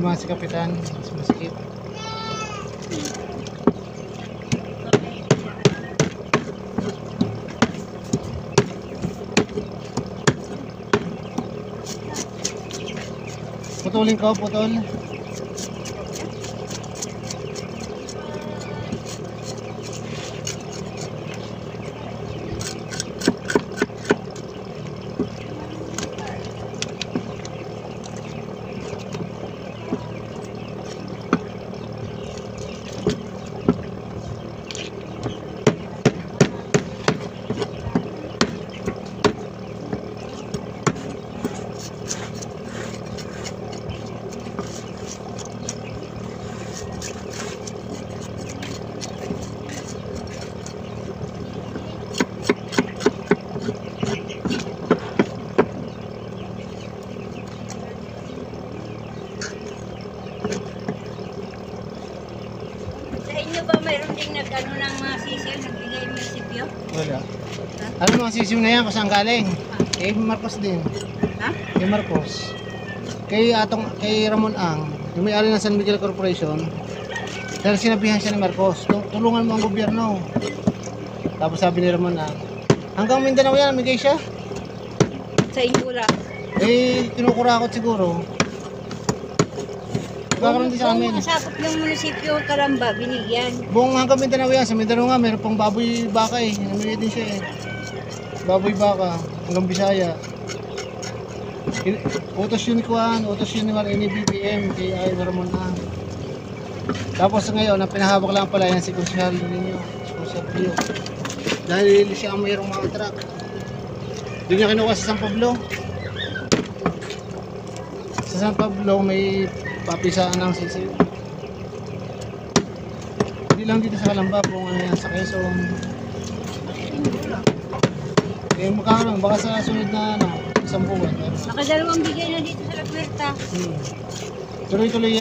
Masama si Kapitan, sumasikip. Putulin ko, putol. Sa inyo ba mayroon ding nag-ano ng mga sisiyo, nagbigay ng munisipyo? Wala. Ano mga sisiw na yan? Kung saan galing? Kay Marcos din. Ha? Kay Marcos. Kay Ramon Ang, yung may-ari ng San Miguel Corporation. Dahil sinabihan siya ni Marcos, tulungan mo ang gobyerno. Tapos sabi ni Ramon Ang, hanggang Mindanao yan, namigay siya. Sa inyo wala. Kinukurakot siguro. Kakaroon din sa amin. Kung masakop yung munisipyo Kalamba, binigyan. Buong hanggang Mindanao yan. Sa Mindanao nga, meron pang baboy baka eh. Namigay din siya eh. Baboy baka, hanggang Bisaya. Utos yun ni NBBM kay Ay Ramon Ang. Tapos ngayon, ang pinahawak lang pala yan si Consial ninyo. Si Consial Pio. Dahil siya ang mayroong mga truck. Doon niya kinuha sa San Pablo. Sa San Pablo may papisaan ng sisiw. Hindi lang dito sa Kalamba, kung ano yan, sa Quezon. Eh magkakaroon, baka sa sunod na isang buwan. Nakadalawang bigay na dito sa La Puerta. Tuloy-tuloy